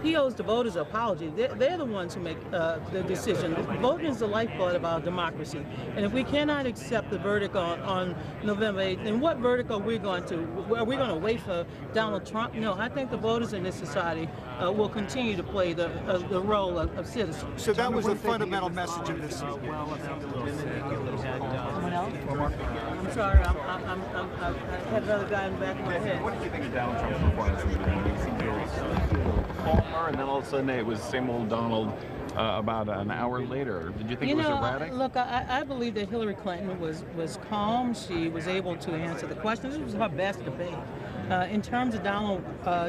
He owes the voters an apology. They're the ones who make the decision. Voting is the lifeblood of our democracy. And if we cannot accept the verdict on November 8th, then what verdict are we going to? Are we going to wait for Donald Trump? No, I think the voters in this society will continue to play the role of citizens. So that was the fundamental message of this. Someone else? I'm sorry, I had another guy in the back of my head. What did you think of Donald Trump's performance in the calmer, and then all of a sudden it was same old Donald about an hour later? Did you think it was erratic? Look, I believe that Hillary Clinton was calm. She was able to answer the questions. It was her best debate. In terms of Donald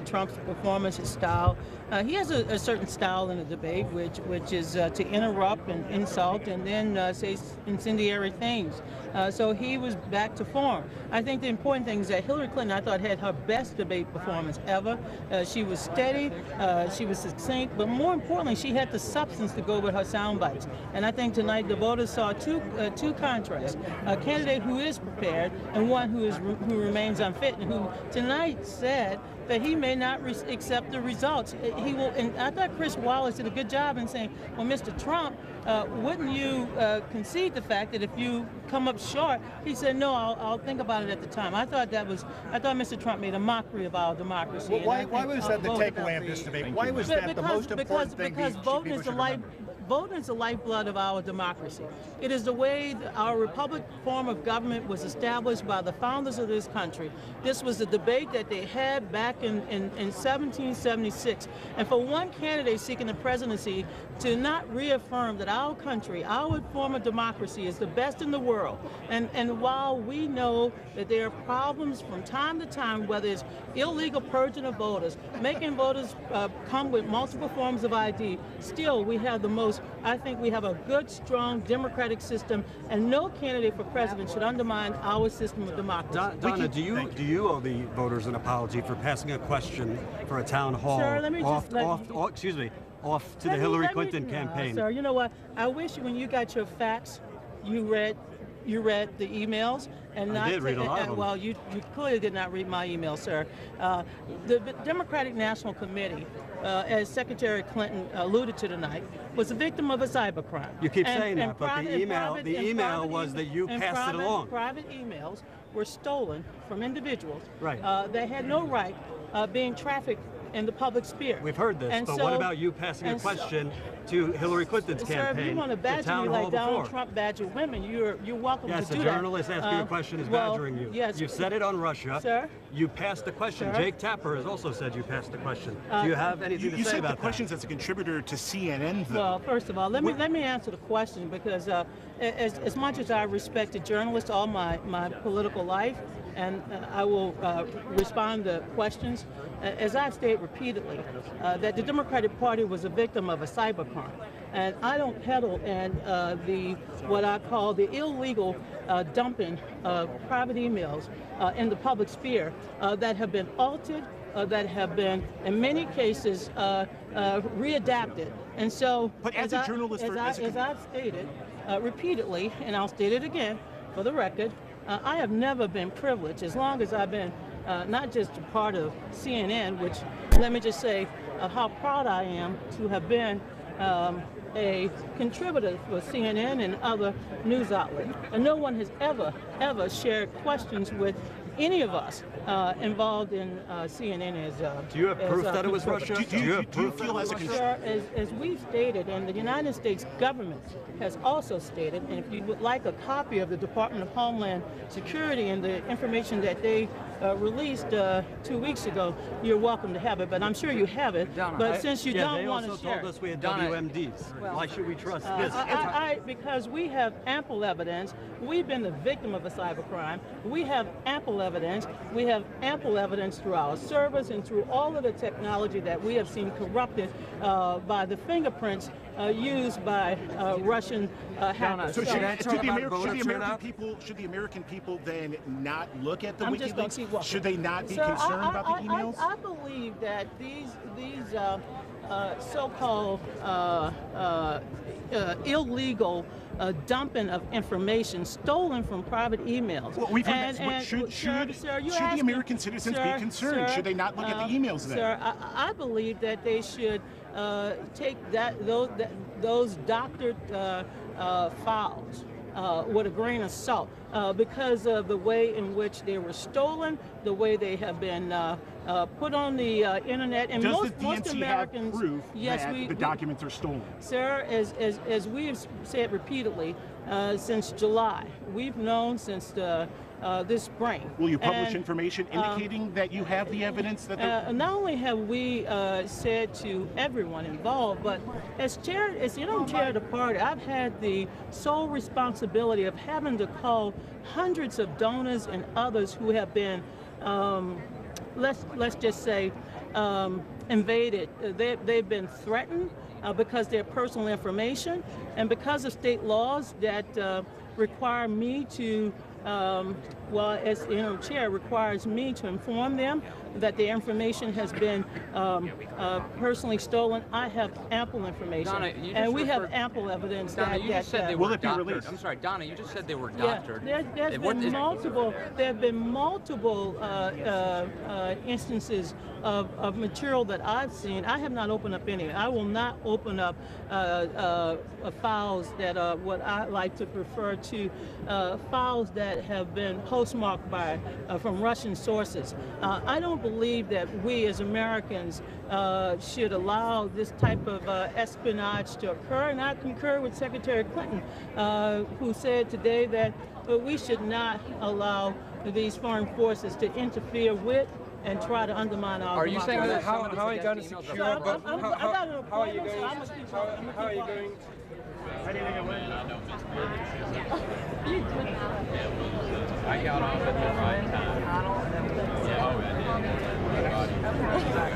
Trump's performance, his style, he has a certain style in the debate, which is to interrupt and insult and then say incendiary things. So he was back to form. I think the important thing is that Hillary Clinton, I thought, had her best debate performance ever. She was steady, she was succinct, but more importantly, she had the substance to go with her sound bites. And I think tonight the voters saw two contrasts: a candidate who is prepared and one who remains unfit, and who tonight said that he may not accept the results. He will, and I thought Chris Wallace did a good job in saying, well, Mr. Trump, wouldn't you concede the fact that if you come up short? He said, no, I'll think about it at the time. I thought Mr. Trump made a mockery of our democracy. Well, why was that the takeaway of this debate? Why was that the most important thing? Because voting is the lifeblood of our democracy. It is the way our republic form of government was established by the founders of this country. This was the debate that they had back in 1776. And for one candidate seeking the presidency to not reaffirm that our country, our form of democracy, is the best in the world. And while we know that there are problems from time to time, whether it's illegal purging of voters, making voters come with multiple forms of ID, still we have the most, I think we have a good, strong democratic system, and no candidate for president should undermine our system of democracy. Donna, do you owe the voters an apology for passing a question for a town hall off to the Hillary Clinton campaign? Sir, you know what? I wish when you got your facts, you read the emails and not. I did read a lot of them. Well, you clearly did not read my email, sir. The Democratic National Committee, as Secretary Clinton alluded to tonight, was a victim of a cybercrime. You keep saying that, but the email was that you passed it along. Private emails were stolen from individuals. Right. They had no right being trafficked in the public sphere. We've heard this, but what about you passing a question to Hillary Clinton's campaign? Sir, if you want to badger me like Donald Trump badgered women, you're welcome to do that. Yes, a journalist asking a question is badgering you. Yes. You've said it on Russia. Sir? You passed the question. Sir? Jake Tapper has also said you passed the question. Do you have anything to say about that? You said the questions as a contributor to CNN, though. Well, first of all, let me answer the question, because as much as I respect a journalist all my political life, and I will respond to questions, as I've stated repeatedly, that the Democratic Party was a victim of a cybercrime. And I don't peddle in what I call the illegal dumping of private emails in the public sphere that have been altered, that have been, in many cases, readapted. And so, but as a journalist, as I've stated repeatedly, and I'll state it again for the record, I have never been privileged, as long as I've been not just a part of CNN, which, let me just say how proud I am to have been a contributor for CNN and other news outlets. And no one has ever shared questions with any of us involved in CNN as do you have proof that it was Russia? Do you feel as a as we've stated, and the United States government has also stated, and if you would like a copy of the Department of Homeland Security and the information that they released 2 weeks ago, you're welcome to have it, but I'm sure you have it. Donna, but since you don't want to share, they also told us we had WMDs. Well, why should we trust this? Because we have ample evidence. We've been the victim of a cybercrime. We have ample evidence. We have ample evidence through our servers and through all of the technology that we have seen corrupted by the fingerprints used by Russian hackers. So should the American people then not look at the WikiLeaks? Should they not be concerned about the emails? I believe that these so-called illegal dumping of information stolen from private emails. Well, we've heard that. Should the American citizens be concerned? Should they not look at the emails then? Sir, I believe that they should take those doctored files with a grain of salt because of the way in which they were stolen, the way they have been put on the internet, and Does most the DNC Americans. have proof yes, that the documents are stolen? Sir, as we have said repeatedly since July, we've known since this spring. Will you publish information indicating that you have the evidence that not only have we said to everyone involved, but as interim chair of the party, I've had the sole responsibility of having to call hundreds of donors and others who have been, let's just say, invaded. They've been threatened because they're personal information, and because of state laws that require me to as the interim chair, requires me to inform them that their information has been personally stolen. I have ample information, Donna, and we have ample evidence Donna, that you just said they were will it be doctored. released? I'm sorry, Donna, you just said they were yeah, doctored. there's been multiple. There have been multiple instances of material that I've seen. I have not opened up any. I will not open up files that are what I like to refer to files that have been postmarked by from Russian sources. I don't believe that we as Americans should allow this type of espionage to occur, and I concur with Secretary Clinton, who said today that we should not allow these foreign forces to interfere with and try to undermine our Are you saying that How are you going to secure? How are you going? How are you going? I got off at the right time. Yeah, I did.